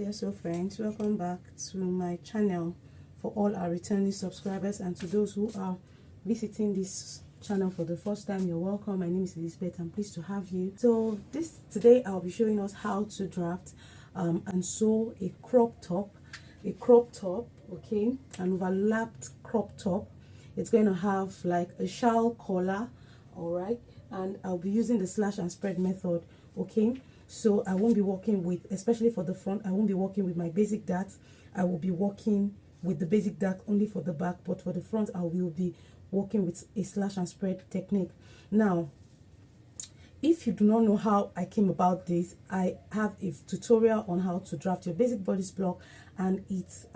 there, so friends, welcome back to my channel. For all our returning subscribers and to those who are visiting this channel for the first time, you're welcome. My name is Elizabeth. I'm pleased to have you. So today I'll be showing us how to draft and sew a crop top, okay, an overlapped crop top. It's going to have like a shawl collar, all right, and I'll be using the slash and spread method, okay. So I won't be working with, especially for the front, I won't be working with my basic darts. I will be working with the basic dart only for the back, but for the front I will be working with a slash and spread technique. Now, if you do not know how I came about this, I have a tutorial on how to draft your basic bodice block, and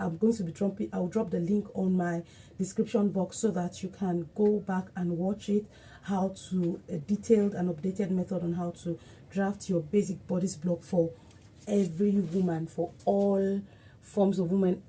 I'm going to be dropping, I'll drop the link on my description box so that you can go back and watch it, how to a detailed and updated method on how to draft your basic bodice block for every woman, for all forms of women,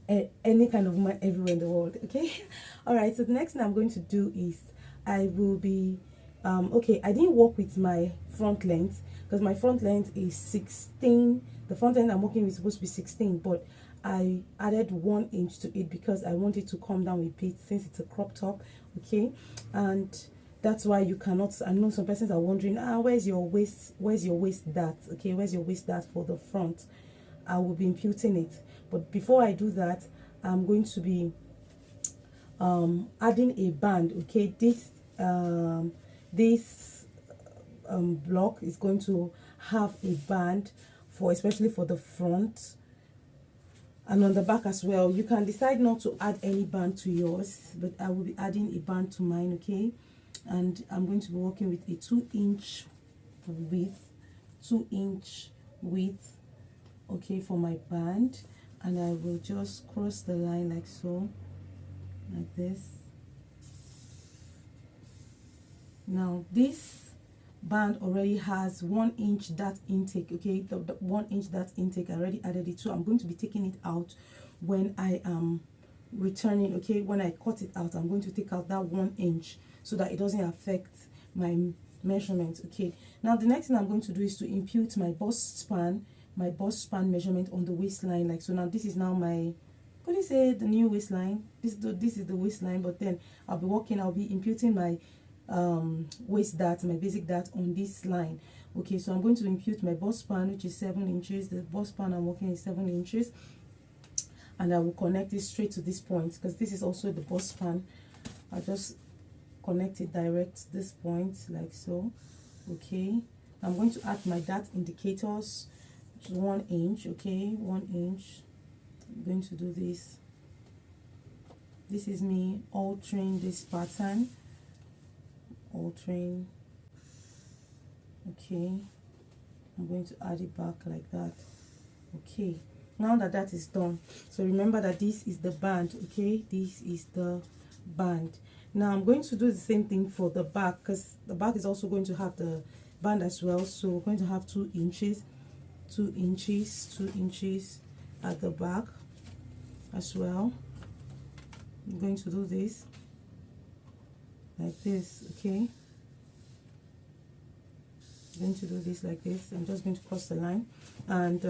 any kind of woman everywhere in the world, okay. All right, so the next thing I'm going to do is I will be okay, I didn't work with my front length because my front length is 16. The front length I'm working with is supposed to be 16, but I added 1 inch to it because I want it to come down a bit since it's a crop top, okay. And that's why you cannot, I know some persons are wondering, where's your waist dart, okay, where's your waist dart for the front. I will be imputing it, but before I do that, I'm going to be adding a band, okay. This block is going to have a band for, especially for the front and on the back as well. You can decide not to add any band to yours, but I will be adding a band to mine, okay. And I'm going to be working with a 2-inch width, okay, for my band, and I will just cross the line like so, like this. Now this band already has 1 inch dart intake, okay. The 1 inch dart intake, I already added it, so I'm going to be taking it out when I am returning, okay. When I cut it out, I'm going to take out that 1 inch so that it doesn't affect my measurement, okay. Now the next thing I'm going to do is to impute my bust span measurement on the waistline, like so. Now this is now my, what do you say, the new waistline. This is the waistline, but then I'll be imputing my waist dart, my basic dart on this line, okay. So I'm going to impute my bust span, which is 7 inches. The bust span I'm working is 7 inches, and I will connect it straight to this point because this is also the bust span. I'll just connect it direct this point like so, okay. I'm going to add my dart indicators, which is 1 inch, okay, 1 inch. I'm going to do this. This is me altering this pattern, okay. I'm going to add it back like that, okay. Now that that is done, so remember that this is the band, okay, this is the band. Now I'm going to do the same thing for the back because the back is also going to have the band as well. So we're going to have 2 inches at the back as well. I'm going to do this like this, okay. I'm going to do this like this. I'm just going to cross the line, and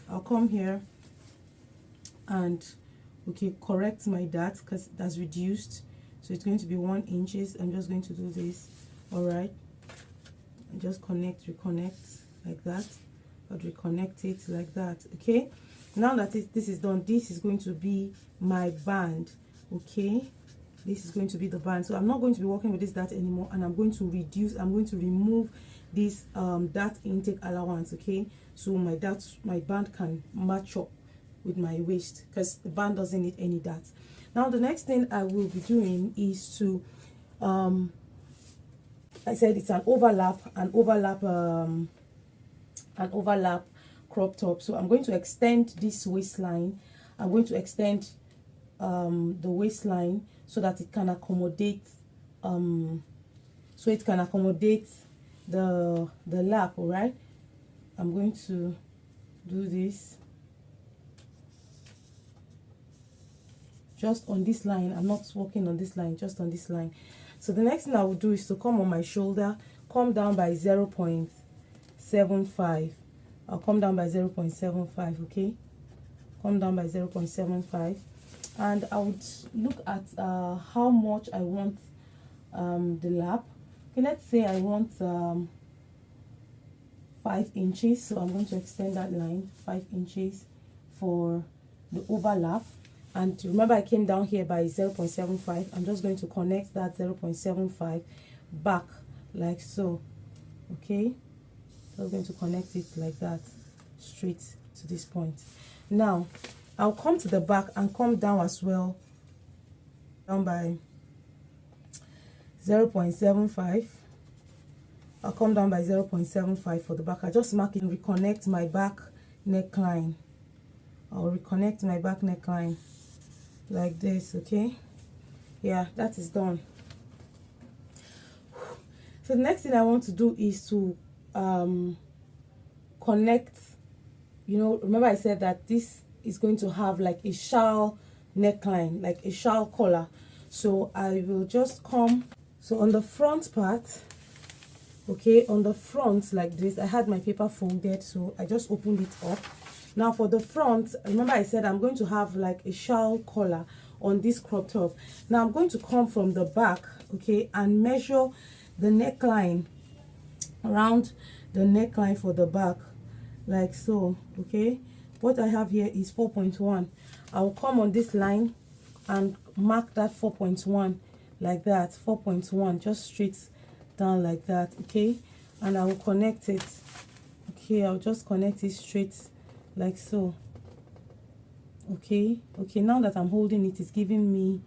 I'll come here and, okay, correct my dart because that's reduced, so it's going to be 1 inch. I'm just going to do this, all right, and just reconnect like that. I'll reconnect it like that, okay. Now that this is done, this is going to be my band, okay. This is going to be the band. So I'm not going to be working with this dart anymore, and I'm going to remove this dart intake allowance, okay. So my band can match up with my waist because the band doesn't need any dart. Now the next thing I will be doing is to I said it's an overlap crop top. So I'm going to extend this waistline. I'm going to extend the waistline so that it can accommodate the lap, all right. I'm going to do this just on this line. I'm not working on this line, just on this line. So the next thing I will do is to come on my shoulder, come down by 0.75. I'll come down by 0.75, okay. come down by 0.75, and I would look at how much I want the lap. Okay, let's say I want 5 inches, so I'm going to extend that line 5 inches for the overlap. And remember, I came down here by 0.75. I'm just going to connect that 0.75 back like so. Okay, so I'm going to connect it like that straight to this point. Now I'll come to the back and come down as well, down by 0.75. I'll come down by 0.75 for the back. I just mark it and reconnect my back neckline. I'll reconnect my back neckline like this. Okay, yeah, that is done. So the next thing I want to do is to connect, you know, remember I said that this is going to have like a shawl neckline, like a shawl collar. So I will just come, so on the front part, okay, on the front like this, I had my paper folded, so I just opened it up. Now for the front, remember I said I'm going to have like a shawl collar on this crop top. Now I'm going to come from the back, okay, and measure the neckline, around the neckline for the back like so. Okay, what I have here is 4.1. I will come on this line and mark that 4.1 like that, 4.1, just straight down like that. Okay, and I will connect it. Okay, I'll just connect it straight like so. Okay, now that I'm holding it, it's giving me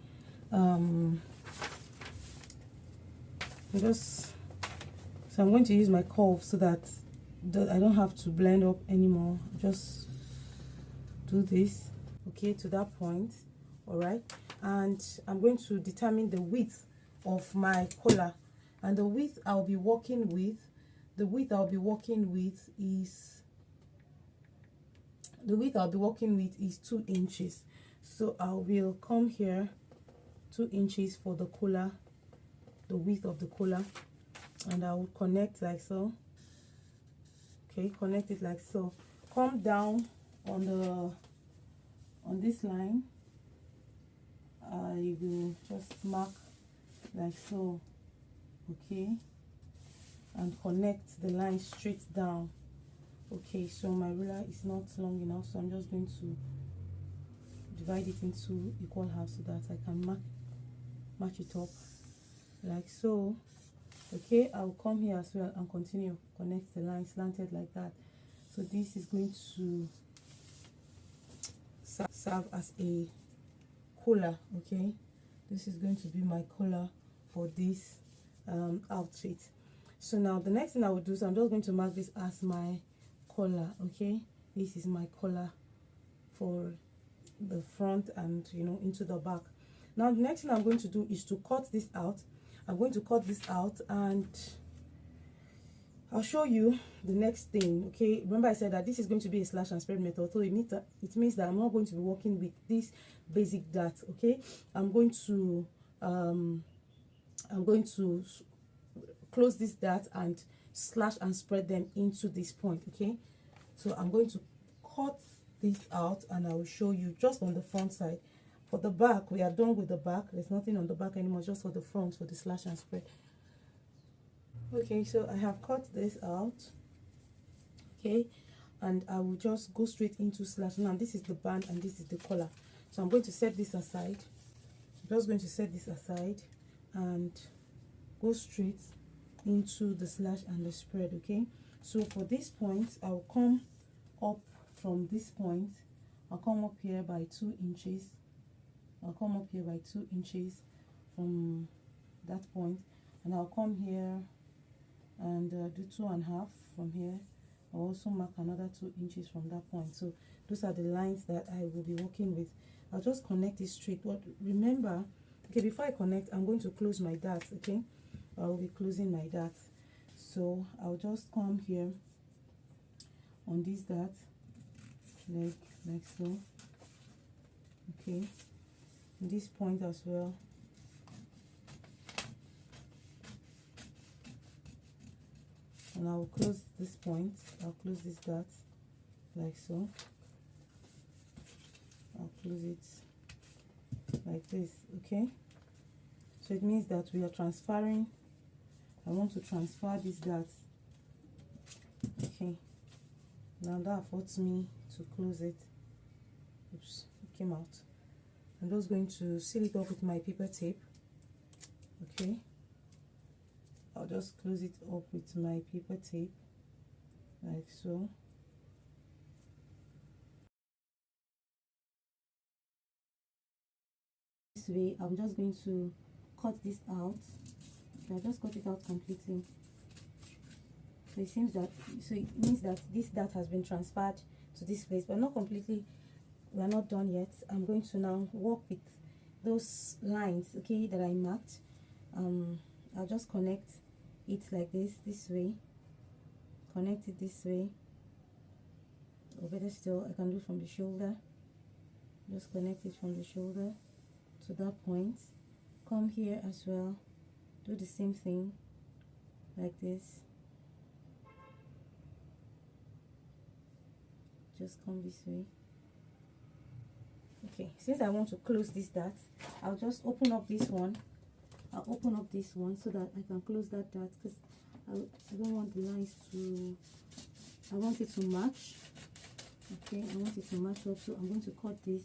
so I'm going to use my curve so that I don't have to blend up anymore. Just do this, okay, to that point. All right, and I'm going to determine the width of my collar, and the width I'll be working with, is 2 inches. So I will come here 2 inches for the collar, the width of the collar, and I will connect like so. Okay, connect it like so. Come down on this line. I will just mark like so. Okay, and connect the line straight down. Okay, so my ruler is not long enough, so I'm just going to divide it into equal halves so that I can match it up like so. Okay, I'll come here as well and continue connect the line slanted like that. So this is going to serve as a collar. Okay, this is going to be my collar for this outfit. So now the next thing I will do, so I'm just going to mark this as my collar. Okay, this is my collar for the front and, you know, into the back. Now the next thing I'm going to do is to cut this out. I'm going to cut this out and I'll show you the next thing. Okay, remember I said that this is going to be a slash and spread method, so it means that I'm not going to be working with this basic dart. Okay, I'm going to close this dart and slash and spread them into this point. Okay, so I'm going to cut this out and I will show you just on the front side. For the back, we are done with the back. There's nothing on the back anymore, just for the front, for the slash and spread. Okay, so I have cut this out. Okay, and I will just go straight into slash. Now this is the band and this is the collar, so I'm going to set this aside. I'm just going to set this aside and go straight into the slash and the spread. Okay, so for this point, I'll come up from this point. I'll come up here by 2 inches. I'll come up here by 2 inches from that point, and I'll come here and do 2.5 from here. I'll also mark another 2 inches from that point. So those are the lines that I will be working with. I'll just connect it straight. But remember, okay, before I connect, I'm going to close my dart. Okay, I will be closing my dart. So I'll just come here on this dart, like so. Okay, this point as well. And I will close this point. I'll close this dart like so. I'll close it like this. Okay, so it means that we are transferring. I want to transfer this dart. Okay, now that affords me to close it. Oops, it came out. I'm just going to seal it up with my paper tape. Okay, I'll just close it up with my paper tape like so. This way, I'm just going to cut this out. So I just cut it out completely. So it seems that, so it means that this dart has been transferred to this place, but not completely. We are not done yet. I'm going to now work with those lines, okay, that I marked. I'll just connect it like this way. Connect it this way, or better still, I can do from the shoulder. Just connect it from the shoulder to that point. Come here as well, do the same thing like this. Just come this way. Okay, since I want to close this dart, I'll just open up this one. I'll open up this one so that I can close that dart, because I don't want the lines to, I want it to match. Okay, I want it to match up, so I'm going to cut this,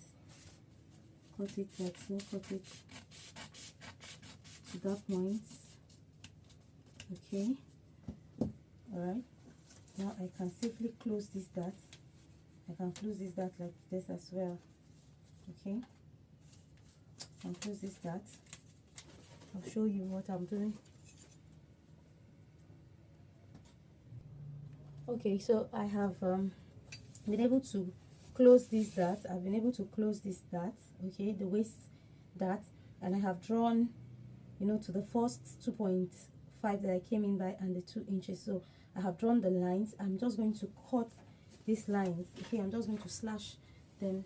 cut it like so, cut it to that point. Okay, alright, now I can safely close this dart. I can close this dart like this as well. Okay, I'll close this dart. I'll show you what I'm doing. Okay, so I have been able to close this dart. I've been able to close this dart, okay, the waist dart, and I have drawn, you know, to the first 2.5 that I came in by and the 2 inches. So I have drawn the lines. I'm just going to cut these lines. Okay, I'm just going to slash them.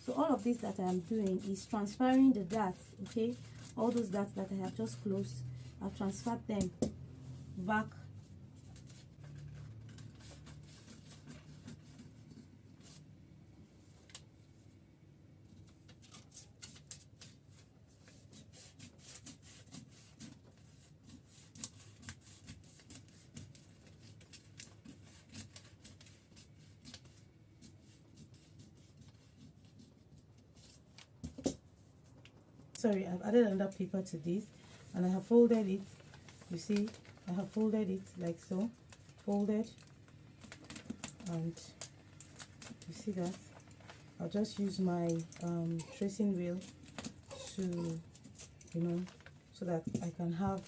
So all of this that I am doing is transferring the darts, okay, all those darts that I have just closed, I've transferred them back. Sorry, I've added another paper to this, and I have folded it. You see, I have folded it like so, folded, and you see that I'll just use my tracing wheel to, you know, so that I can have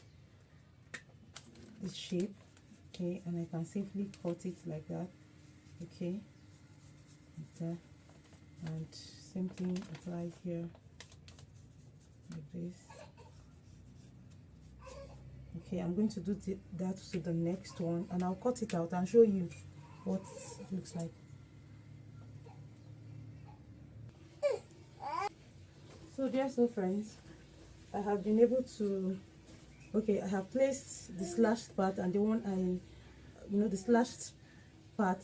this shape, okay, and I can safely cut it like that, okay, like that, and same thing applies here. Like this. Okay, I'm going to do that to the next one, and I'll cut it out and show you what it looks like. So dear friends, I have been able to, okay, I have placed the slashed part and the one the slashed part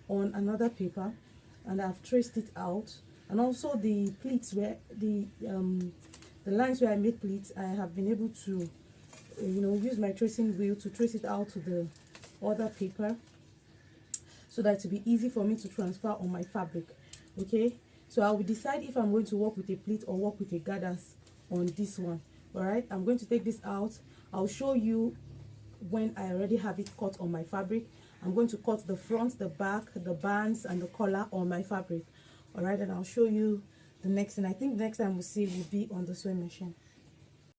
on another paper, and I've traced it out, and also the pleats where the lines where I made pleats, I have been able to, use my tracing wheel to trace it out to the other paper, so that it will be easy for me to transfer on my fabric. Okay, so I will decide if I'm going to work with a pleat or work with a gathers on this one. All right, I'm going to take this out. I'll show you when I already have it cut on my fabric. I'm going to cut the front, the back, the bands, and the collar on my fabric. All right, and I'll show you the next thing. I think the next time we'll see will be on the sewing machine.